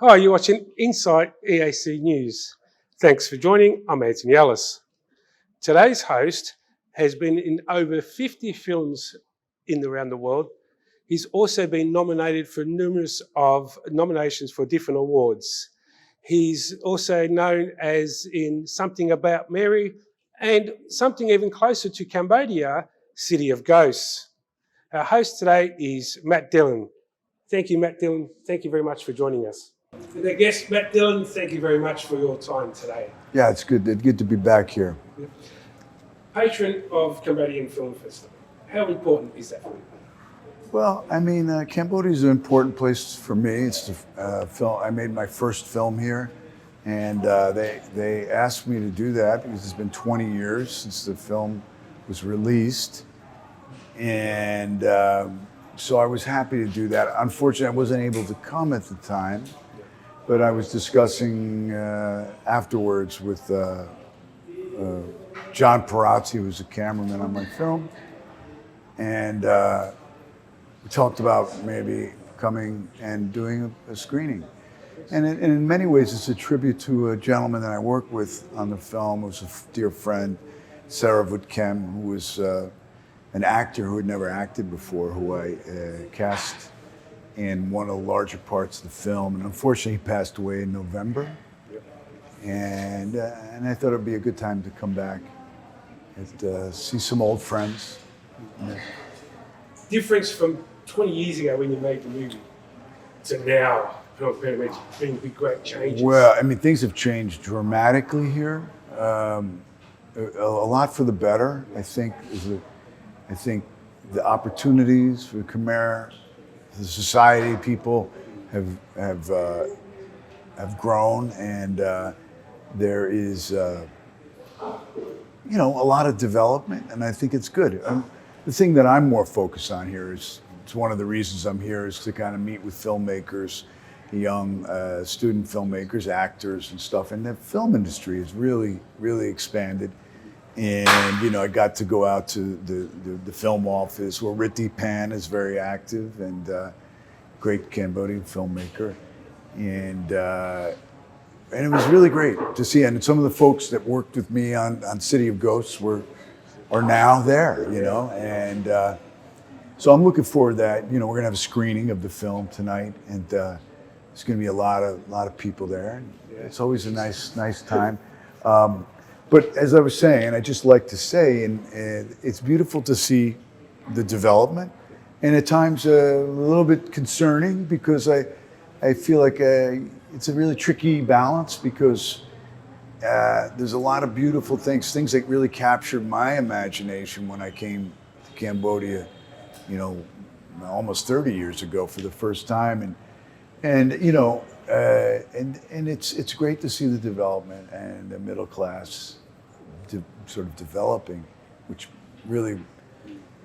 Hi, you're watching Inside EAC News. Thanks for joining. I'm Anthony Ellis. Today's host has been in over 50 films around the world. He's also been nominated for numerous of nominations for different awards. He's also known as in Something About Mary and something even closer to Cambodia, City of Ghosts. Our host today is Matt Dillon. Thank you, Matt Dillon. Thank you very much for joining us. And our guest, Matt Dillon, thank you very much for your time today. Yeah, it's good. It's good to be back here. Patron of Cambodian Film Festival. How important is that for you? Well, I mean, Cambodia is an important place for me. It's the film. I made my first film here, and they asked me to do that because it's been 20 years since the film was released, and so I was happy to do that. Unfortunately, I wasn't able to come at the time, but I was discussing afterwards with John Perazzi, who was a cameraman on my film, and we talked about maybe coming and doing a screening. And in many ways, it's a tribute to a gentleman that I worked with on the film, who was a dear friend, Sarah Vutkem, who was an actor who had never acted before, who I cast in one of the larger parts of the film. And unfortunately, he passed away in November. And I thought it'd be a good time to come back and see some old friends. Difference from 20 years ago when you made the movie to now, been big great changes. Well, I mean, things have changed dramatically here. A lot for the better, I think. I think the opportunities for Khmer, the society, people have grown, and there is a lot of development, and I think it's good. The thing that I'm more focused on here is, it's one of the reasons I'm here, is to kind of meet with filmmakers, young student filmmakers, actors and stuff. And the film industry has really, really expanded. And, I got to go out to the film office where Riti Pan is very active, and great Cambodian filmmaker. And it was really great to see. And some of the folks that worked with me on City of Ghosts are now there, and so I'm looking forward to that. We're gonna have a screening of the film tonight, and there's gonna be a lot of people there. And it's always a nice time. But as I was saying, and I just like to say, and it's beautiful to see the development, and at times a little bit concerning, because I feel like it's a really tricky balance, because there's a lot of beautiful things that really captured my imagination when I came to Cambodia, almost 30 years ago for the first time, and it's great to see the development and the middle class sort of developing, which really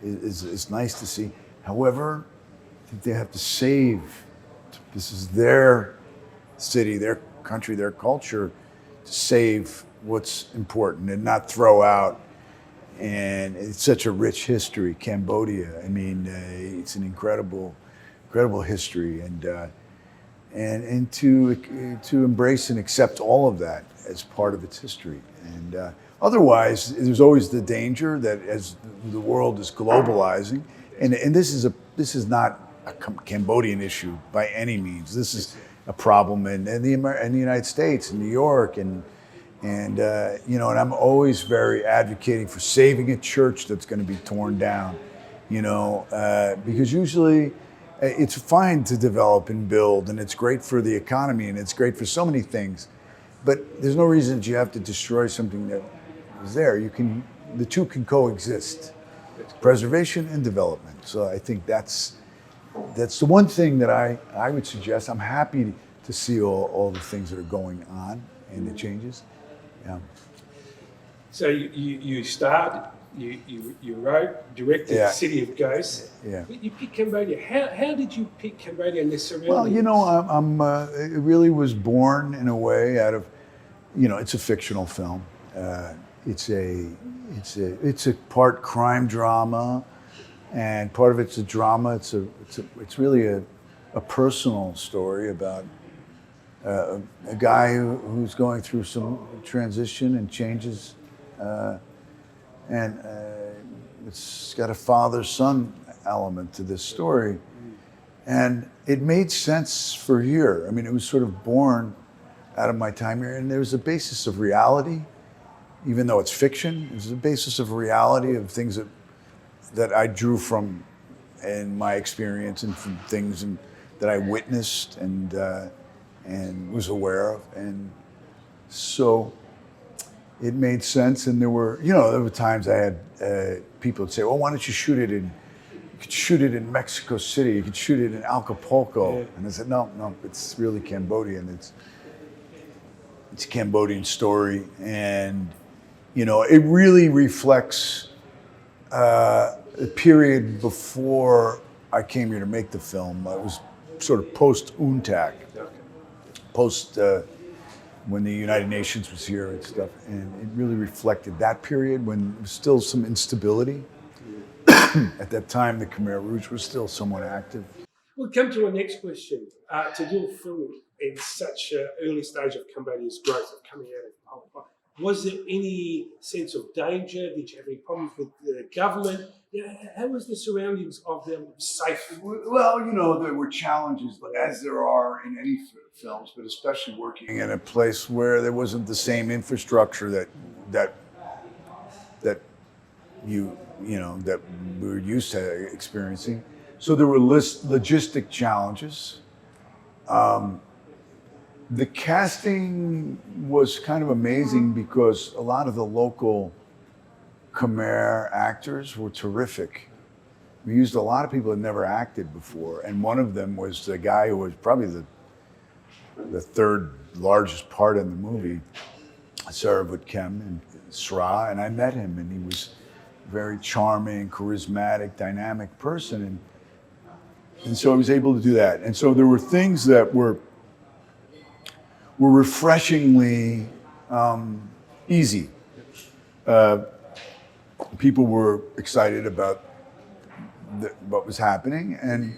is nice to see. However, I think they have to save. This is their city, their country, their culture, to save what's important and not throw out. And it's such a rich history, Cambodia. I mean, it's an incredible history, and to embrace and accept all of that as part of its history. And otherwise, there's always the danger that as the world is globalizing, and this is not a Cambodian issue by any means. This is a problem in the United States, in New York, and I'm always very advocating for saving a church that's going to be torn down, because usually it's fine to develop and build, and it's great for the economy, and it's great for so many things, but there's no reason that you have to destroy something that is there. The two can coexist, preservation and development. So I think that's the one thing that I would suggest. I'm happy to see all the things that are going on and the changes. Yeah. So you started, you wrote, directed City of Ghosts. Yeah. You picked Cambodia. How did you pick Cambodia and the Well, surroundings? it really was born in a way out of, it's a fictional film. It's a part crime drama, and part of it's a drama. It's really a personal story about a guy who's going through some transition and changes, and it's got a father-son element to this story. And it made sense for here. I mean, it was sort of born out of my time here, and there was a basis of reality, even though it's fiction. There's a basis of reality of things that I drew from in my experience and from things that I witnessed and was aware of. And so it made sense. And there were times I had people would say, "Well, why don't you shoot it in? You could shoot it in Mexico City. You could shoot it in Acapulco." Yeah. And I said, "No, it's really Cambodian. It's a Cambodian story, and it really reflects a period before I came here to make the film. I was sort of post-UNTAC, post when the United Nations was here and stuff, and it really reflected that period when there was still some instability. At that time, the Khmer Rouge was still somewhat active." We'll come to our next question. To do a film in such an early stage of Cambodia's growth of coming out of Pol Pot, was there any sense of danger? Did you have any problems with the government? How was the surroundings of them safe? Well, there were challenges, as there are in any films, but especially working in a place where there wasn't the same infrastructure that we were used to experiencing. So there were logistic challenges. The casting was kind of amazing because a lot of the local Khmer actors were terrific. We used a lot of people that never acted before, and one of them was the guy who was probably the third largest part in the movie, Saravut Kem and Sra, and I met him, and he was a very charming, charismatic, dynamic person, and so I was able to do that. And so there were things that were refreshingly easy. People were excited about what was happening, and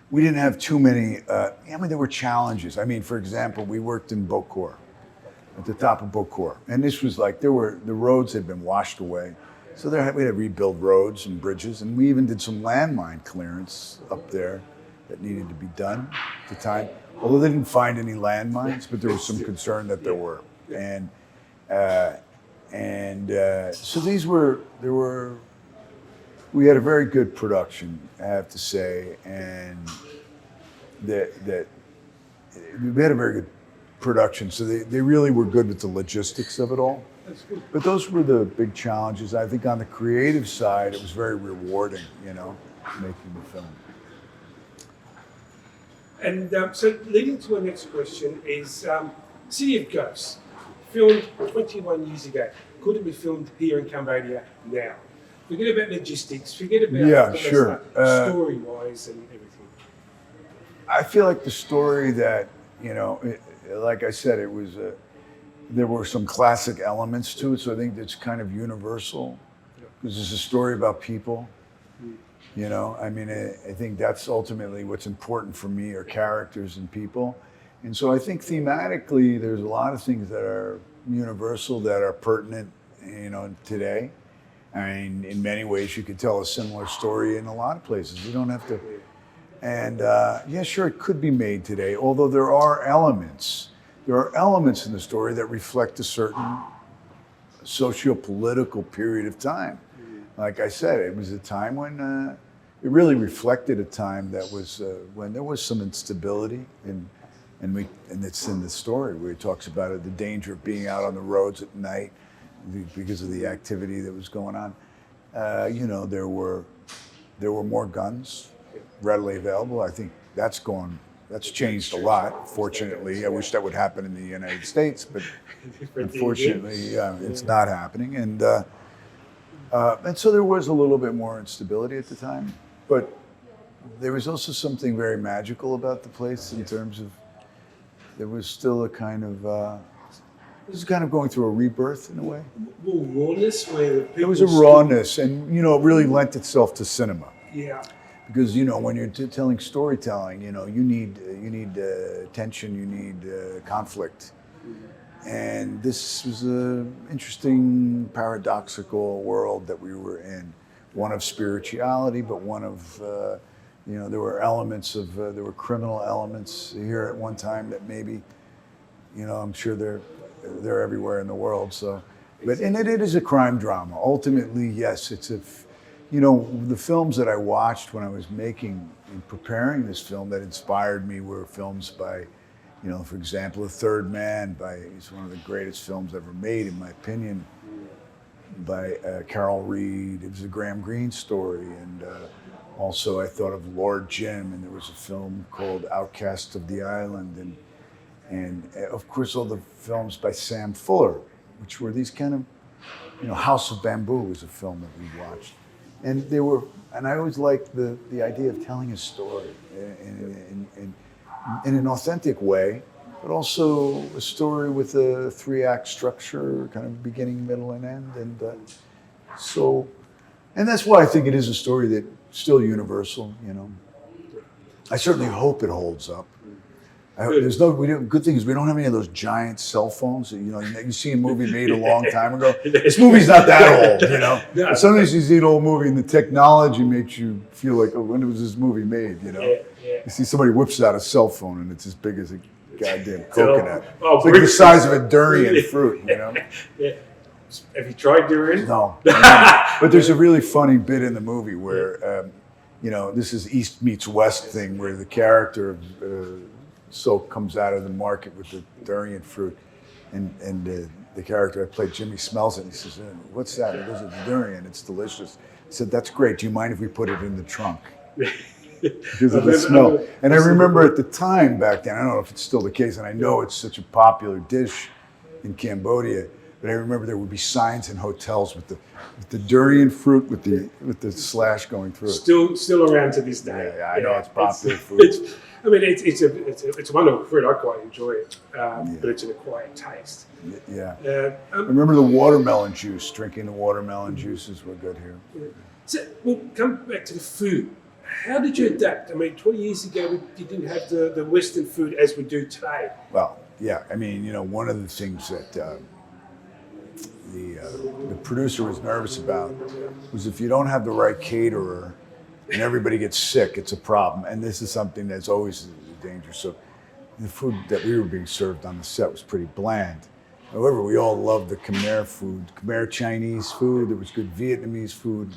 we didn't have too many, there were challenges. I mean, for example, we worked in Bokor, at the top of Bokor, and this was like, the roads had been washed away. So we had to rebuild roads and bridges, and we even did some landmine clearance up there that needed to be done at the time. Although they didn't find any landmines, but there was some concern that there were. And so we had a very good production, I have to say, and that we had a very good production. So they really were good with the logistics of it all. But those were the big challenges. I think on the creative side, it was very rewarding, making the film. And so leading to our next question is City of Ghosts, filmed 21 years ago. Could it be filmed here in Cambodia now? Forget about logistics, forget about story-wise and everything. I feel like the story that, like I said, it was there were some classic elements to it, so I think it's kind of universal, because it's a story about people. I think that's ultimately what's important for me, are characters and people. And so I think thematically, there's a lot of things that are universal, that are pertinent, today. I mean, in many ways, you could tell a similar story in a lot of places. You don't have to. And sure, it could be made today, although there are elements in the story that reflect a certain socio-political period of time. Like I said, it was a time when it really reflected a time that was when there was some instability, and it's in the story where he talks about it, the danger of being out on the roads at night because of the activity that was going on. There were more guns readily available. I think that's changed a lot, fortunately. I wish that would happen in the United States, but unfortunately, it's not happening. And so there was a little bit more instability at the time, but there was also something very magical about the place in terms of there was still a kind of, it was kind of going through a rebirth in a way. Rawness, where there was a rawness, and it really lent itself to cinema. Yeah. because when you're telling storytelling, you need tension, you need conflict, and this was an interesting paradoxical world that we were in, one of spirituality, but one of there were elements of there were criminal elements here at one time that maybe I'm sure they're everywhere in the world. So, but and it is a crime drama. Ultimately, yes, it's a. The films that I watched when I was making and preparing this film that inspired me were films by, for example, The Third Man. It's one of the greatest films ever made, in my opinion, by Carol Reed. It was a Graham Greene story, and also I thought of Lord Jim, and there was a film called Outcast of the Island, and of course all the films by Sam Fuller, which were these kind of, House of Bamboo was a film that we watched. And I always liked the idea of telling a story in an authentic way, but also a story with a 3-act structure, kind of beginning, middle, and end. And that's why I think it is a story that's still universal. I certainly hope it holds up. Good thing is we don't have any of those giant cell phones that, you see a movie made a long time ago. This movie's not that old, No. Sometimes you see an old movie and the technology makes you feel like, oh, when was this movie made, Yeah. You see somebody whips out a cell phone and it's as big as a goddamn coconut. Oh, it's like the size of a durian fruit, Yeah. Have you tried durian? No. But there's a really funny bit in the movie where, this is East meets West thing where the character Soap comes out of the market with the durian fruit, and the character I played, Jimmy, smells it and he says, "What's that?" He goes, "It's durian. It's delicious." I said, "That's great. Do you mind if we put it in the trunk?" Because of the smell. And I remember at the time back then, I don't know if it's still the case, and I know it's such a popular dish in Cambodia, but I remember there would be signs in hotels with the durian fruit with the slash going through it. Still around to this day. Yeah, I know it's popular food. It's a wonderful fruit. I quite enjoy it, but it's an acquired taste. Yeah. I remember the watermelon juice. Drinking the watermelon juices were good here. So we'll come back to the food. How did you adapt? 20 years ago, you didn't have the Western food as we do today. Well, yeah. One of the things that the producer was nervous about was if you don't have the right caterer and everybody gets sick, it's a problem. And this is something that's always a danger. So the food that we were being served on the set was pretty bland. However, we all loved the Khmer food, Khmer Chinese food. There was good Vietnamese food,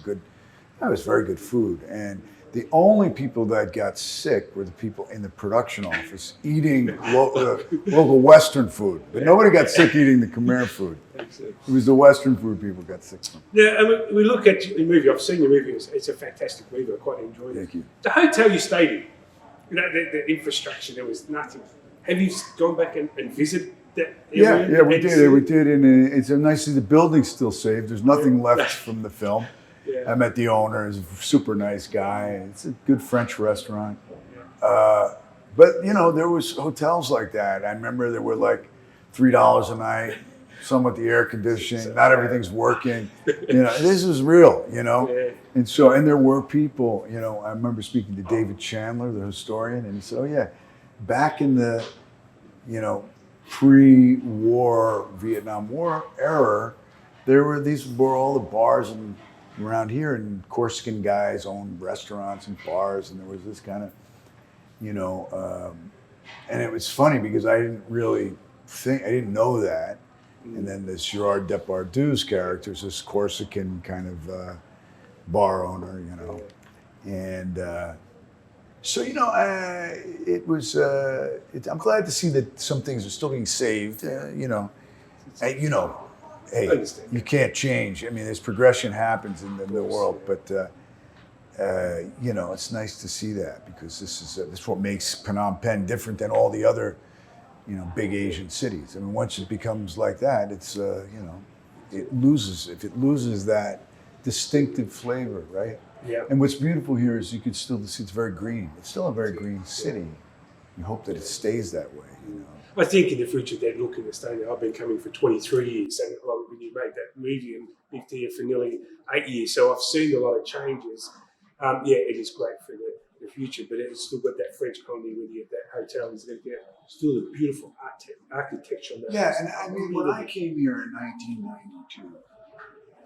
that was very good food. And the only people that got sick were the people in the production office eating local Western food. But nobody got sick eating the Khmer food. It was the Western food people got sick from. Yeah, we look at the movie. I've seen your movie. It's a fantastic movie. I quite enjoyed it. Thank you. The hotel you stayed in, the infrastructure, there was nothing. Have you gone back and visited that area? Yeah, we did. We did. And it's nice to see the building's still saved. There's nothing left from the film. Yeah. I met the owner. He's a super nice guy. It's a good French restaurant. But, there was hotels like that. I remember there were like $3 a night, some with the air conditioning. Not everything's working. This is real, Yeah. And there were people, I remember speaking to David Chandler, the historian, and he said, oh, yeah, back in the, pre-war Vietnam War era, there were all the bars around here, and Corsican guys owned restaurants and bars, and there was this kind of, and it was funny because I didn't know that. And then this Gerard Depardieu's character is this Corsican kind of bar owner, and it was. I'm glad to see that some things are still being saved. Hey, you can't change. This progression happens in the world, but it's nice to see that because this is what makes Phnom Penh different than all the other, big Asian cities. Once it becomes like that, it's it loses that distinctive flavor, right? Yeah. And what's beautiful here is you can still see it's very green. It's still a very green city. You hope that it stays that way. I think in the future they'd look in the state. I've been coming for 23 years, and when you made that movie and lived here for nearly 8 years, so I've seen a lot of changes. Yeah, it is great for the future, but it's still got that French colony with you at that hotel. Is still a beautiful architecture on that. Yeah, and I mean, when I came here in 1992,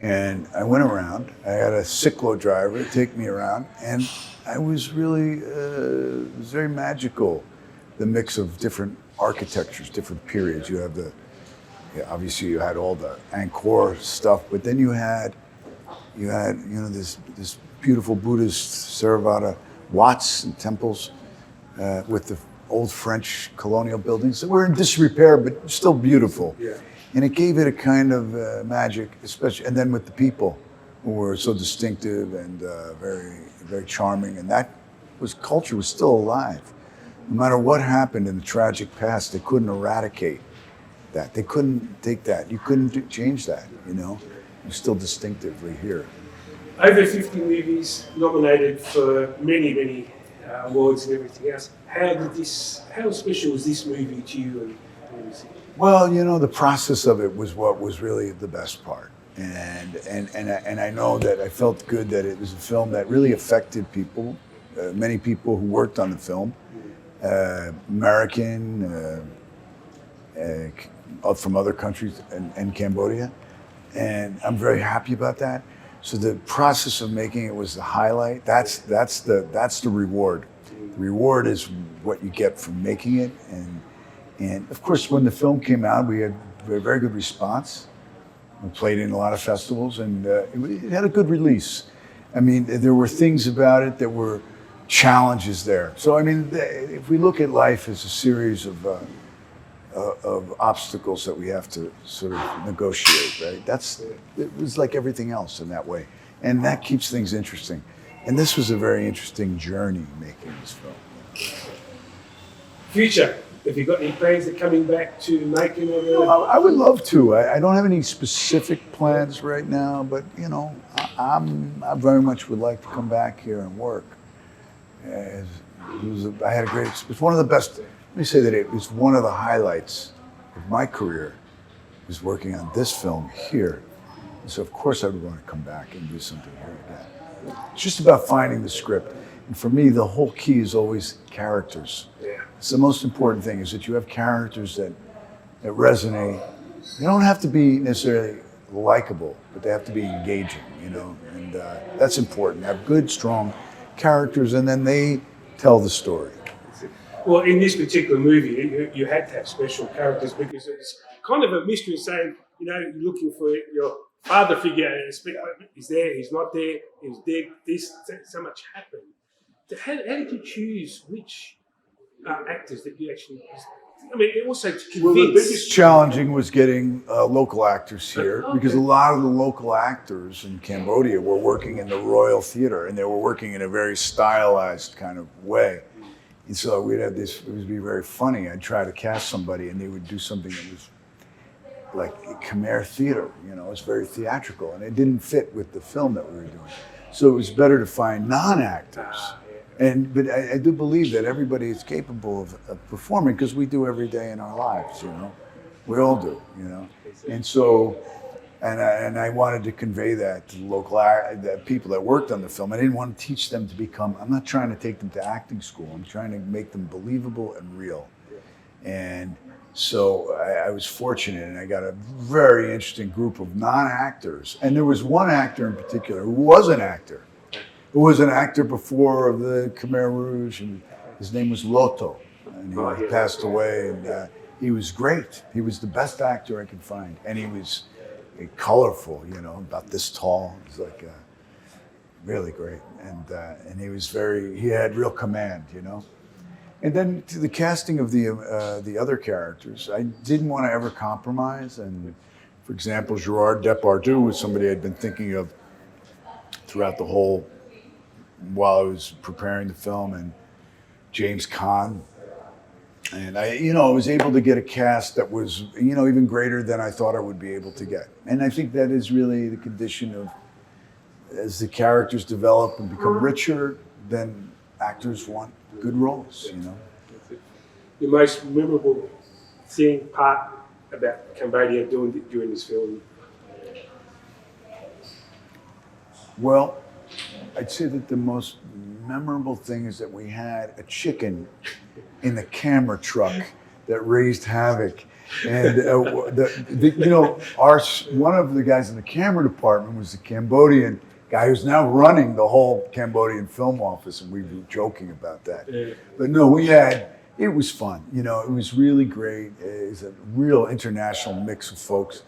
and I went around, I had a cyclo driver take me around, and I was really, it was very magical, the mix of different architectures, different periods. You have obviously you had all the Angkor stuff, but then you had this beautiful Buddhist Theravada Watts and temples with the old French colonial buildings that were in disrepair, but still beautiful. Yeah. And it gave it a kind of magic, especially, and then with the people who were so distinctive and very, very charming. And culture was still alive. No matter what happened in the tragic past, they couldn't eradicate that. They couldn't take that. You couldn't change that, It was still distinctively here. Over 50 movies nominated for many awards and everything else. How special was this movie to you? And well, the process of it was what was really the best part. And I know that I felt good that it was a film that really affected people, many people who worked on the film, American, from other countries and Cambodia. And I'm very happy about that. So the process of making it was the highlight. That's the reward. The reward is what you get from making it. And of course, when the film came out, we had a very good response. We played in a lot of festivals, and it had a good release. I mean, there were things about it that were challenges there. So I mean, if we look at life as a series of obstacles that we have to sort of negotiate, right? It was like everything else in that way. And that keeps things interesting. And this was a very interesting journey making this film. Future, have you got any plans of coming back to making it? I would love to. I don't have any specific plans right now, but I very much would like to come back here and work. I had a great experience. It's one of the best. Let me say that it was one of the highlights of my career, was working on this film here. And so of course I would want to come back and do something here again. It's just about finding the script. And for me, the whole key is always characters. Yeah. It's the most important thing, is that you have characters that resonate. They don't have to be necessarily likable, but they have to be engaging, and that's important. Have good, strong characters, and then they tell the story. Well, in this particular movie, you had to have special characters because it's kind of a mystery saying, you're looking for your father figure, and he's there, he's not there, he's dead, so much happened. How did you choose which actors that you actually... I mean, also to convince... Well, the biggest challenging was getting local actors here, because a lot of the local actors in Cambodia were working in the Royal Theatre, and they were working in a very stylized kind of way. And so we'd have this, it would be very funny. I'd try to cast somebody and they would do something that was like Khmer theater, it's very theatrical, and it didn't fit with the film that we were doing. So it was better to find non-actors. But I do believe that everybody is capable of performing, because we do every day in our lives, We all do, And so, and I wanted to convey that to the local the people that worked on the film. I didn't want to teach them to become, I'm not trying to take them to acting school. I'm trying to make them believable and real. And so I was fortunate, and I got a very interesting group of non-actors. And there was one actor in particular who was an actor, who was an actor before of the Khmer Rouge, and his name was Loto. And he passed away, and he was great. He was the best actor I could find. And he was colorful, about this tall. He was like really great, and he had real command, And then to the casting of the other characters, I didn't want to ever compromise. And for example, Gerard Depardieu was somebody I'd been thinking of throughout the whole, while I was preparing the film, and James Caan. And I was able to get a cast that was, even greater than I thought I would be able to get. And I think that is really the condition of, as the characters develop and become richer, then actors want good roles, The most memorable part about Cambodia during this film? Well, I'd say that the most memorable thing is that we had a chicken in the camera truck that raised havoc. And one of the guys in the camera department was the Cambodian guy who's now running the whole Cambodian film office, and we were joking about that. Yeah. But no, it was fun. You know, it was really great. It was a real international mix of folks.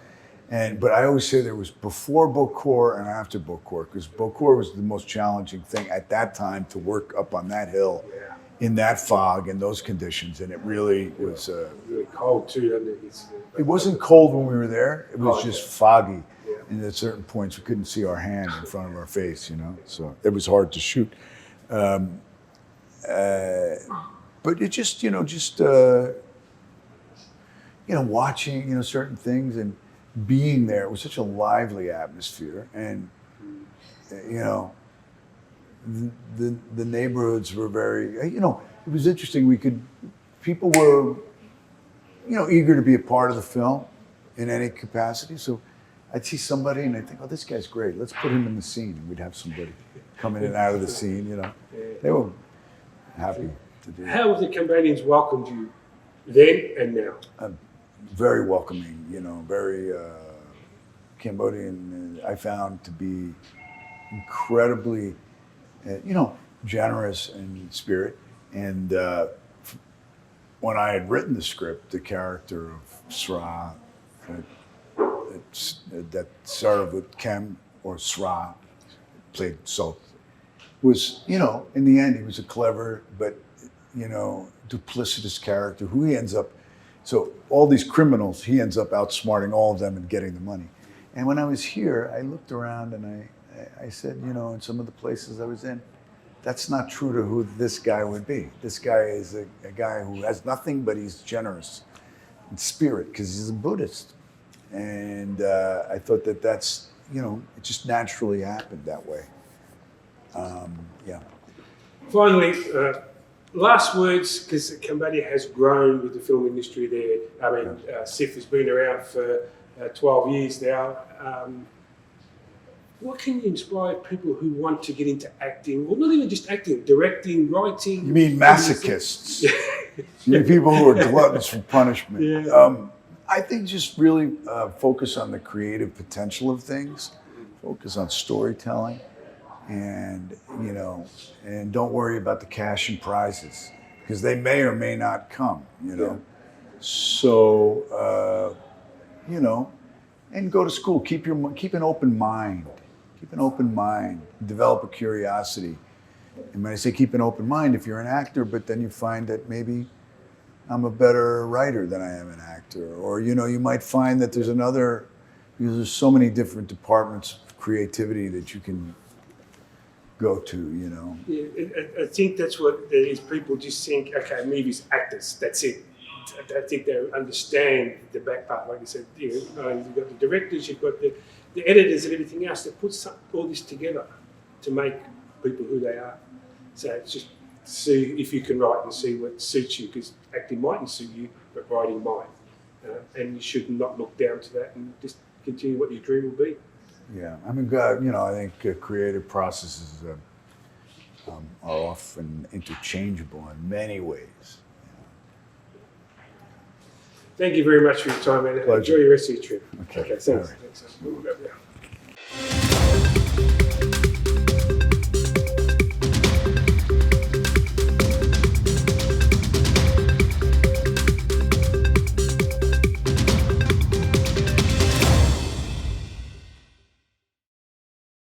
But I always say there was before Bokor and after Bokor, because Bokor was the most challenging thing at that time to work up on that hill. Yeah. In that fog and those conditions, and it really was really cold too, doesn't it? It wasn't cold when we were there. It was just foggy, yeah. And at certain points we couldn't see our hand in front of our face, you know. So it was hard to shoot. But it just watching certain things and being there. It was such a lively atmosphere, and the neighborhoods were very, it was interesting. People were, eager to be a part of the film in any capacity. So I'd see somebody and I'd think, oh, this guy's great. Let's put him in the scene. And we'd have somebody come in and out of the scene, They were happy to do that. How have the Cambodians welcomed you then and now? Very welcoming, very Cambodian, I found to be incredibly generous in spirit. And when I had written the script, the character of Sra, that started with Kem or Sra, played Salt, was, in the end, he was a clever but, duplicitous character who he ends up, so all these criminals, he ends up outsmarting all of them and getting the money. And when I was here, I looked around and I said, in some of the places I was in, that's not true to who this guy would be. This guy is a guy who has nothing, but he's generous in spirit because he's a Buddhist. And I thought that's, it just naturally happened that way. Yeah. Finally, last words, because Cambodia has grown with the film industry there. I mean, SIF has been around for 12 years now. What can you inspire people who want to get into acting? Well, not even just acting, directing, writing. You mean masochists? You mean people who are gluttons for punishment? Yeah. I think just really focus on the creative potential of things, focus on storytelling, and and don't worry about the cash and prizes because they may or may not come. Yeah. So and go to school. Keep an open mind. Keep an open mind. Develop a curiosity. And when I say keep an open mind, if you're an actor, but then you find that maybe I'm a better writer than I am an actor, or you might find that there's there's so many different departments of creativity that you can go to. Yeah, I think that's what it is. People just think, okay, movies, actors, that's it. I don't think they understand the back part, like you said. You've got the directors, you've got the editors and everything else that puts all this together to make people who they are. So it's just see if you can write and see what suits you, because acting mightn't suit you, but writing might. And you should not look down to that and just continue what your dream will be. Yeah, I mean, I think creative processes are often interchangeable in many ways. Thank you very much for your time, man. Pleasure. Enjoy the rest of your trip. Okay, Thanks. right. Thanks.